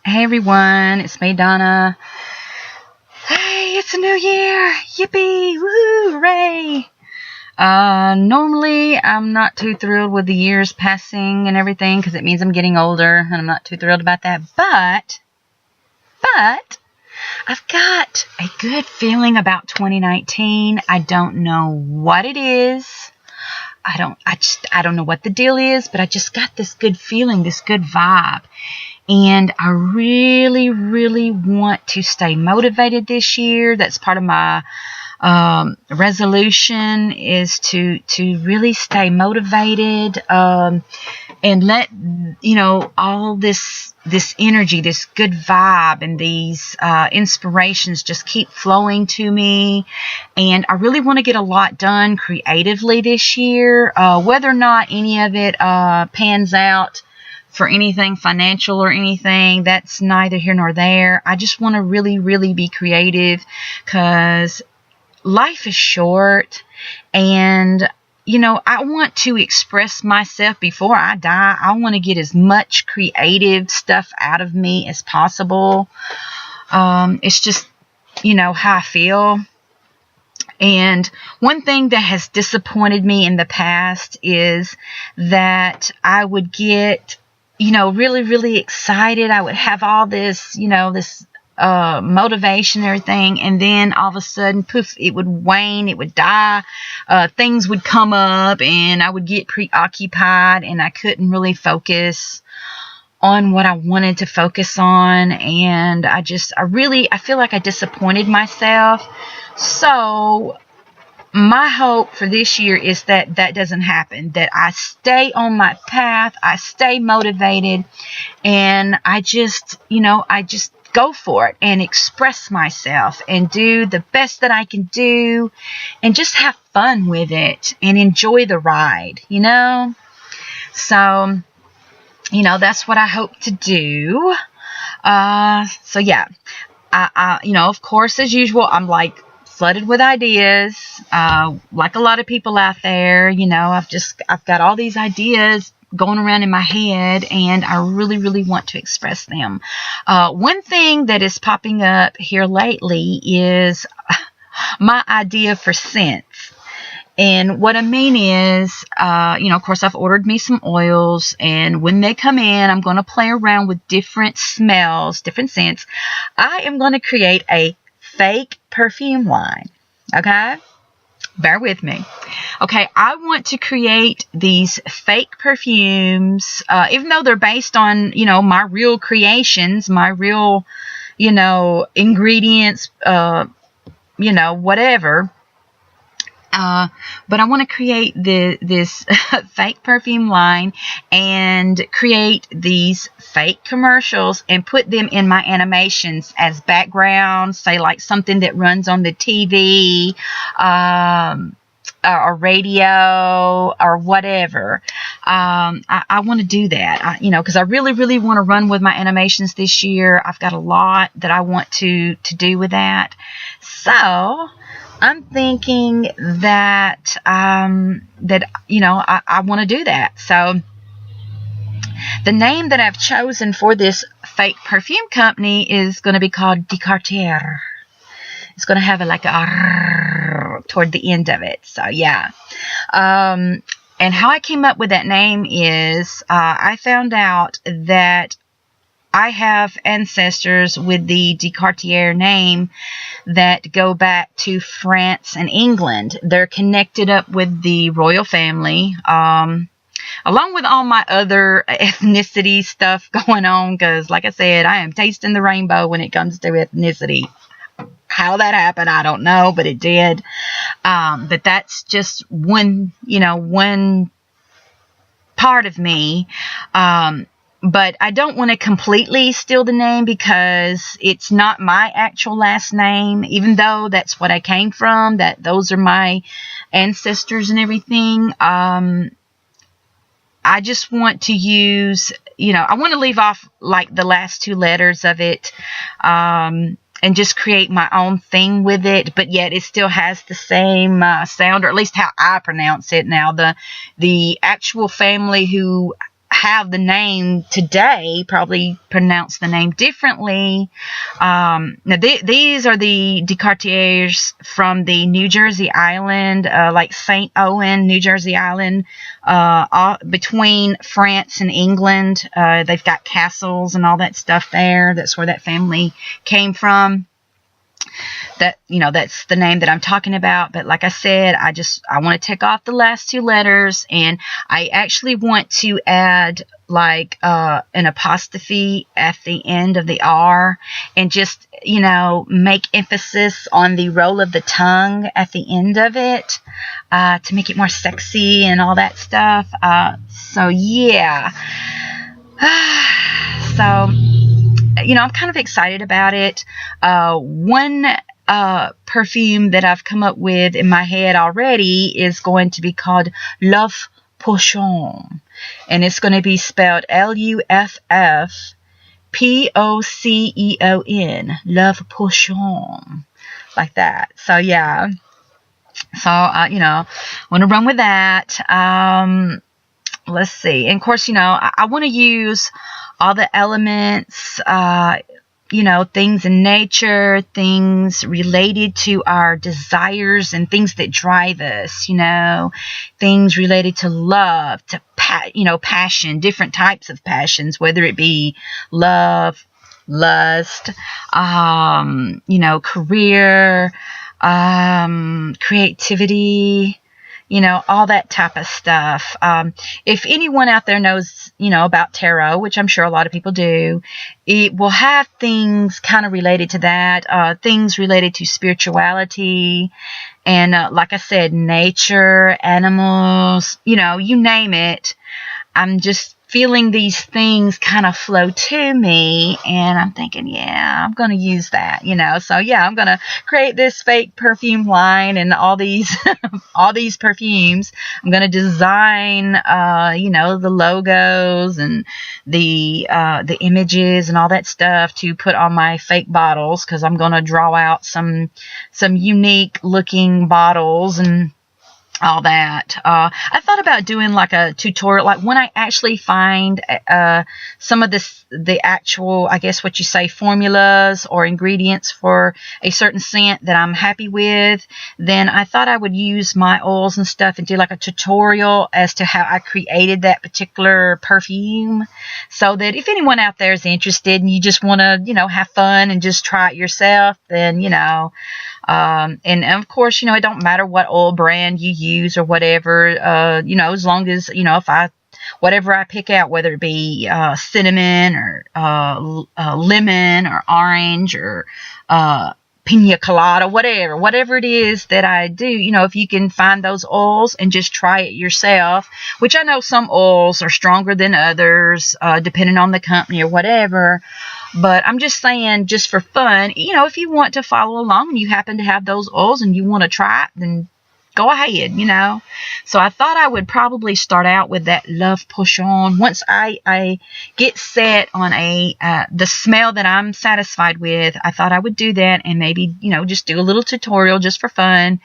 Hey everyone, it's me, Donna. Hey, it's a new year! Yippee! Woohoo! Hooray! Normally I'm not too thrilled with the years passing and everything because it means I'm getting older and I'm not too thrilled about that. But I've got a good feeling about 2019. I don't know what it is. I don't know what the deal is, but I just got this good feeling, this good vibe. And I really, really want to stay motivated this year. That's part of my resolution, is to really stay motivated and let all this energy, this good vibe, and these inspirations just keep flowing to me. And I really want to get a lot done creatively this year. Whether or not any of it pans out for anything financial or anything, that's neither here nor there. I just want to really, really be creative because life is short, and I want to express myself before I die. I want to get as much creative stuff out of me as possible. It's just how I feel. And one thing that has disappointed me in the past is that I would get really, really excited. I would have all this, this motivation and everything, and then all of a sudden, poof, it would wane, it would die. Things would come up, and I would get preoccupied, and I couldn't really focus on what I wanted to focus on, and I feel like I disappointed myself. So my hope for this year is that doesn't happen, that I stay on my path, I stay motivated, and I just go for it and express myself and do the best that I can do and just have fun with it and enjoy the ride, So, that's what I hope to do. So yeah, I of course, as usual, I'm like flooded with ideas, like a lot of people out there. I've got all these ideas going around in my head, and I really, really want to express them. One thing that is popping up here lately is my idea for scents. And what I mean is, of course, I've ordered me some oils, and when they come in, I'm going to play around with different smells, different scents. I am going to create a fake perfume line. Okay? Bear with me. Okay, I want to create these fake perfumes, even though they're based on, my real creations, my real, ingredients, whatever. But I want to create this fake perfume line and create these fake commercials and put them in my animations as background, say like something that runs on the TV, or radio or whatever. I want to do that, because I really, really want to run with my animations this year. I've got a lot that I want to do with that. So I'm thinking that, I want to do that. So the name that I've chosen for this fake perfume company is going to be called Descartier. It's going to have like a R toward the end of it. So yeah. And how I came up with that name is, I found out that I have ancestors with the Descartier name that go back to France and England. They're connected up with the royal family, along with all my other ethnicity stuff going on, because, like I said, I am tasting the rainbow when it comes to ethnicity. How that happened, I don't know, but it did. But that's just one part of me. But I don't want to completely steal the name because it's not my actual last name, even though that's what I came from, that those are my ancestors and everything. I just want to use, I want to leave off like the last two letters of it, and just create my own thing with it, but yet it still has the same sound, or at least how I pronounce it now. The actual family who have the name today probably pronounce the name differently. Now these are the Descartiers from the New Jersey island, like St. Owen, New Jersey island, between France and England. They've got castles and all that stuff there. That's where that family came from. That's the name that I'm talking about. But like I said, I want to take off the last two letters, and I actually want to add like an apostrophe at the end of the R, and just make emphasis on the roll of the tongue at the end of it, to make it more sexy and all that stuff. So yeah. So I'm kind of excited about it. One perfume that I've come up with in my head already is going to be called L'Oeuf Pochon, and it's going to be spelled Luffpoceon, L'Oeuf Pochon, like that. So yeah, so want to run with that. Let's see, and of course, I want to use all the elements, things in nature, things related to our desires and things that drive us, things related to love, to passion, different types of passions, whether it be love, lust, career, creativity, all that type of stuff. If anyone out there knows, about tarot, which I'm sure a lot of people do, it will have things kind of related to that, things related to spirituality, and like I said, nature, animals, you name it. I'm just feeling these things kind of flow to me, and I'm thinking, yeah, I'm going to use that, so yeah, I'm going to create this fake perfume line and all these all these perfumes. I'm going to design the logos and the images and all that stuff to put on my fake bottles, because I'm going to draw out some unique looking bottles and all that. I thought about doing like a tutorial, like when I actually find some of the actual, I guess what you say, formulas or ingredients for a certain scent that I'm happy with, then I thought I would use my oils and stuff and do like a tutorial as to how I created that particular perfume, so that if anyone out there is interested and you just want to, have fun and just try it yourself, then, and of course, it don't matter what oil brand you use or whatever, as long as, if whatever I pick out, whether it be cinnamon or lemon or orange or pina colada, whatever it is that I do, if you can find those oils and just try it yourself, which I know some oils are stronger than others, depending on the company or whatever. But I'm just saying, just for fun, if you want to follow along and you happen to have those oils and you want to try it, then go ahead, So I thought I would probably start out with that L'Oeuf Pochon. Once I get set on the smell that I'm satisfied with, I thought I would do that, and maybe, just do a little tutorial just for fun,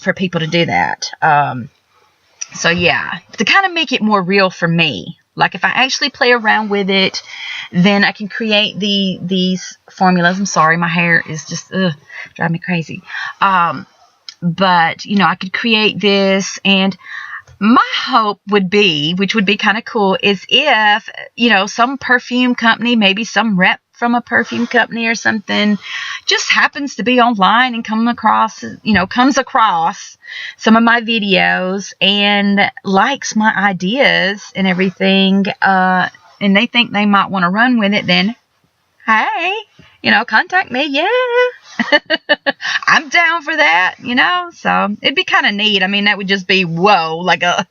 for people to do that. So yeah, to kind of make it more real for me. Like if I actually play around with it, then I can create these formulas. I'm sorry, my hair is just driving me crazy. But, I could create this, and my hope would be, which would be kind of cool, is if, some perfume company, maybe some rep from a perfume company or something, just happens to be online and comes across some of my videos and likes my ideas and everything, and they think they might want to run with it, then, hey, contact me, yeah. I'm down for that, so it'd be kind of neat. I mean, that would just be, whoa, like a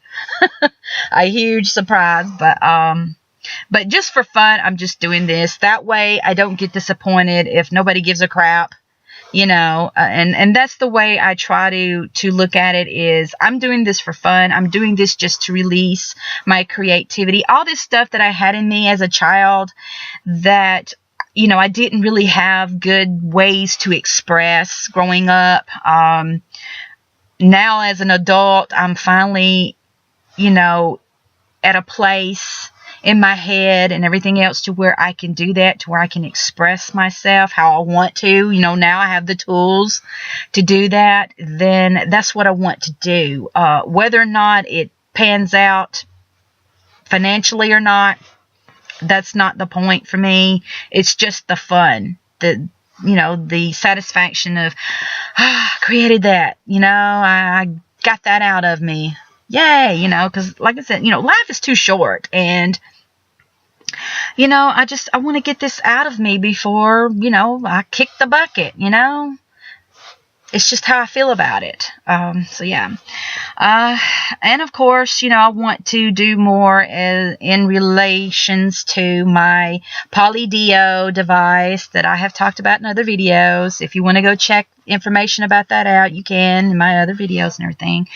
huge surprise, but just for fun, I'm just doing this. That way I don't get disappointed if nobody gives a crap, and that's the way I try to look at it, is I'm doing this for fun. I'm doing this just to release my creativity, all this stuff that I had in me as a child that, I didn't really have good ways to express growing up. Now as an adult, I'm finally, at a place in my head and everything else to where I can do that, to where I can express myself how I want to. Now I have the tools to do that. Then that's what I want to do. Whether or not it pans out financially or not, that's not the point for me. It's just the fun, the satisfaction of, created that, I got that out of me. Yay, because like I said, life is too short, and, I want to get this out of me before, I kick the bucket, It's just how I feel about it. So yeah. And of course, I want to do more in relations to my PolyDeo device that I have talked about in other videos. If you want to go check information about that out, you can in my other videos and everything.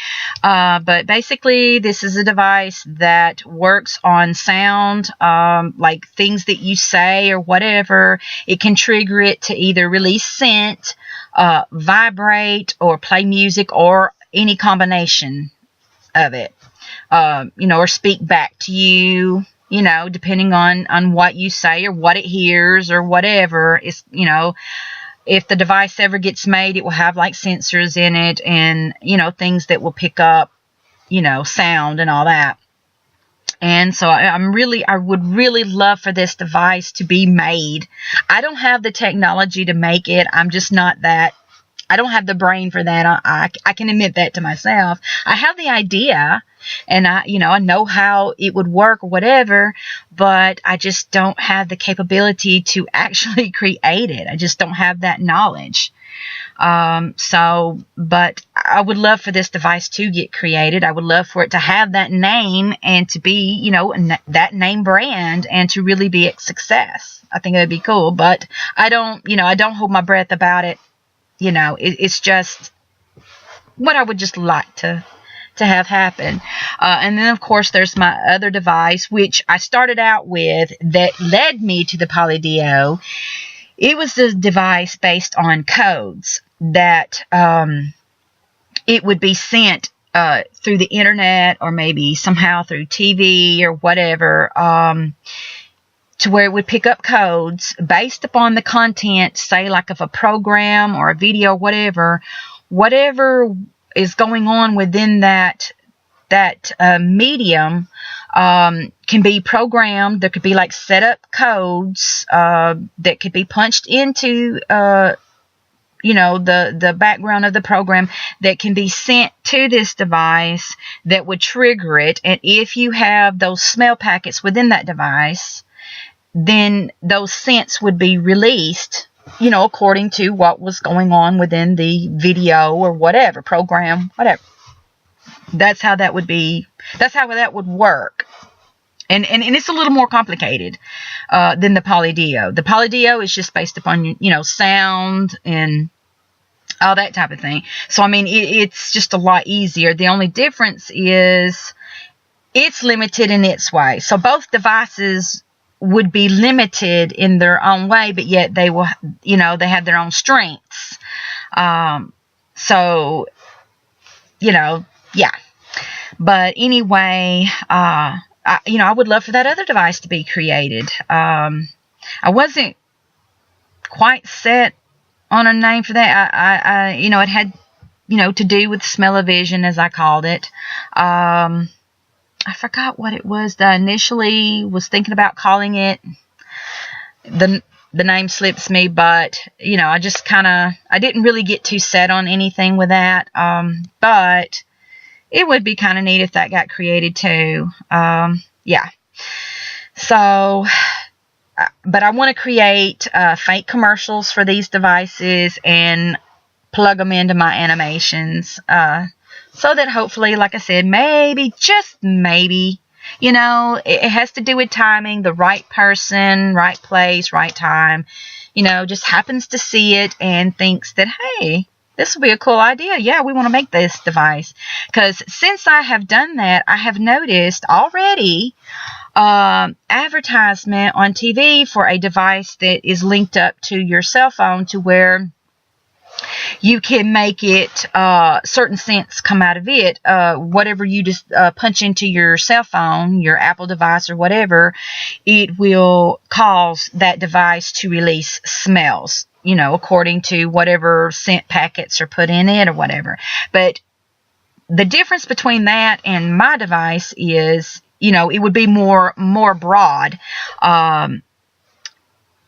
But basically, this is a device that works on sound, like things that you say or whatever. It can trigger it to either release scent, vibrate, or play music, or any combination of it, or speak back to you, depending on what you say or what it hears or whatever. It's, if the device ever gets made, it will have like sensors in it and, things that will pick up, sound and all that. And so I would really love for this device to be made. I don't have the technology to make it. I'm just not that. I don't have the brain for that. I can admit that to myself. I have the idea, and I know how it would work or whatever, but I just don't have the capability to actually create it. I just don't have that knowledge. But I would love for this device to get created. I would love for it to have that name and to be, that name brand and to really be a success. I think that'd be cool, but I don't hold my breath about it. It's just what I would just like to have happen. And then, of course, there's my other device, which I started out with that led me to the PolyDeo. It was a device based on codes that it would be sent through the internet or maybe somehow through TV or whatever, to where it would pick up codes based upon the content, say like of a program or a video, whatever is going on within that medium can be programmed. There could be like setup codes that could be punched into the background of the program that can be sent to this device that would trigger it. And if you have those smell packets within that device, then those scents would be released, according to what was going on within the video or whatever, program, whatever. That's how that would be. That's how that would work. And it's a little more complicated than the PolyDeo. The PolyDeo is just based upon, sound and all that type of thing. So, I mean, it's just a lot easier. The only difference is it's limited in its way. So both devices would be limited in their own way, but yet they will, they have their own strengths. So, yeah. But anyway, I would love for that other device to be created. I wasn't quite set on a name for that. It had, to do with smell-o-vision, as I called it. I forgot what it was that I initially was thinking about calling it. The name slips me, but, I just I didn't really get too set on anything with that. But it would be kind of neat if that got created too. Yeah. So, but I want to create fake commercials for these devices and plug them into my animations. So that hopefully, like I said, maybe, just maybe, it has to do with timing, the right person, right place, right time, just happens to see it and thinks that, hey, this will be a cool idea. Yeah, we want to make this device. Because since I have done that, I have noticed already advertisement on TV for a device that is linked up to your cell phone to where you can make it certain scents come out of it. Whatever you just punch into your cell phone, your Apple device or whatever, it will cause that device to release smells, according to whatever scent packets are put in it or whatever. But the difference between that and my device is, it would be more broad,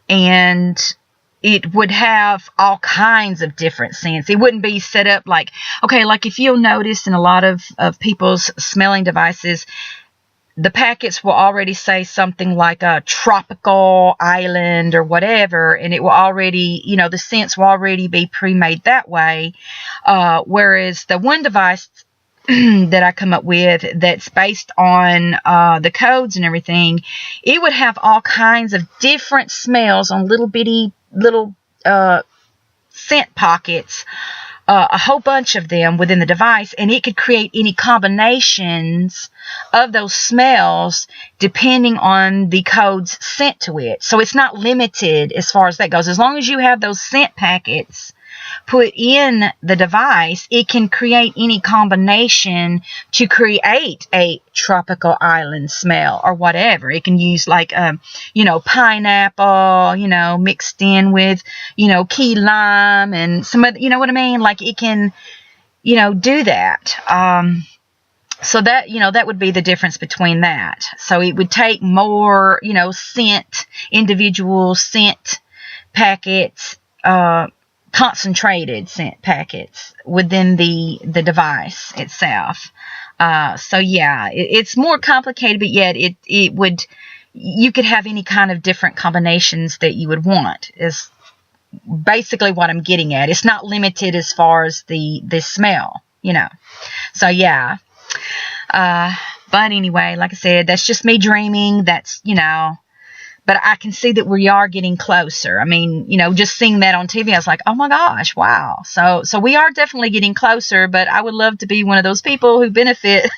and it would have all kinds of different scents. It wouldn't be set up like if you'll notice in a lot of people's smelling devices, the packets will already say something like a tropical island or whatever, and it will already, the scents will already be pre-made that way. Whereas the one device that I come up with that's based on the codes and everything, it would have all kinds of different smells on little bitty little scent pockets, a whole bunch of them within the device, and it could create any combinations of those smells depending on the codes sent to it. So it's not limited as far as that goes. As long as you have those scent packets put in the device, it can create any combination to create a tropical island smell or whatever. It can use pineapple, mixed in with, key lime and some other, what I mean? Like it can, do that. So that, that would be the difference between that. So it would take more, individual scent packets, concentrated scent packets within the device itself. So yeah, it's more complicated, but yet you could have any kind of different combinations that you would want, is basically what I'm getting at. It's not limited as far as the smell, So yeah. But anyway, like I said, that's just me dreaming. That's, but I can see that we are getting closer. I mean, just seeing that on TV, I was like, oh my gosh, wow. So we are definitely getting closer, but I would love to be one of those people who benefit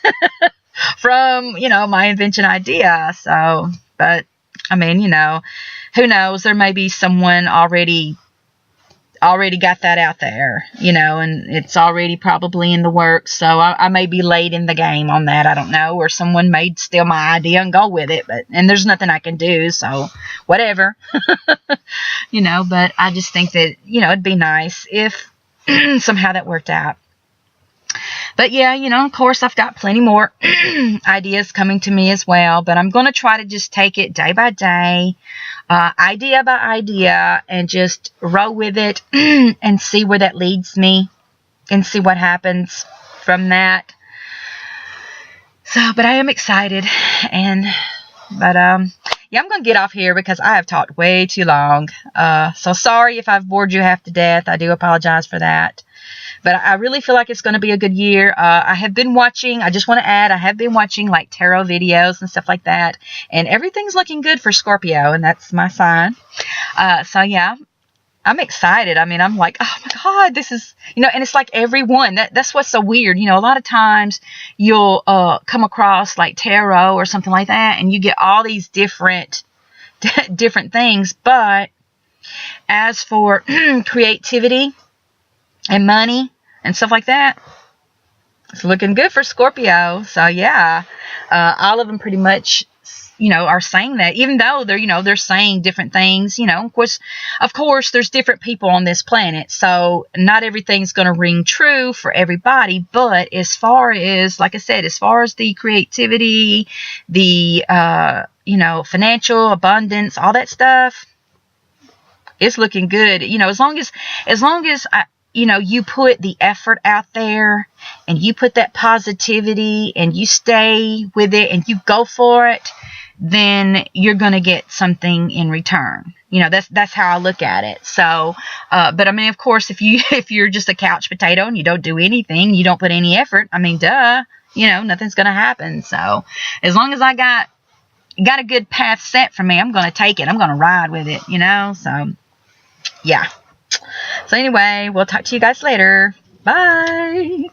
from, my invention idea. So, but I mean, who knows? There may be someone already got that out there, and it's already probably in the works. So I may be late in the game on that. I don't know. Or someone may steal my idea and go with it, and there's nothing I can do. So whatever, but I just think that, it'd be nice if somehow that worked out. But yeah, of course, I've got plenty more ideas coming to me as well. But I'm going to try to just take it day by day, idea by idea, and just roll with it and see where that leads me and see what happens from that. So, but I am excited. Yeah, I'm going to get off here because I have talked way too long. So sorry if I've bored you half to death. I do apologize for that. But I really feel like it's going to be a good year. I have been watching, I just want to add, I have been watching like tarot videos and stuff like that. And everything's looking good for Scorpio, and that's my sign. So yeah, I'm excited. I mean, I'm like, oh my God, this is, and it's like everyone, that's what's so weird. A lot of times you'll come across like tarot or something like that, and you get all these different things. But as for creativity and money and stuff like that, it's looking good for Scorpio. So yeah, all of them pretty much, are saying that, even though they're saying different things. Of course, there's different people on this planet, so not everything's going to ring true for everybody. But as far as, like I said, as far as the creativity, the financial abundance, all that stuff, it's looking good. As long as you put the effort out there and you put that positivity and you stay with it and you go for it, then you're going to get something in return. That's how I look at it. So, but I mean, of course, if you're just a couch potato and you don't do anything, you don't put any effort, I mean, duh, nothing's going to happen. So as long as I got a good path set for me, I'm going to take it. I'm going to ride with it, so yeah. So anyway, we'll talk to you guys later. Bye.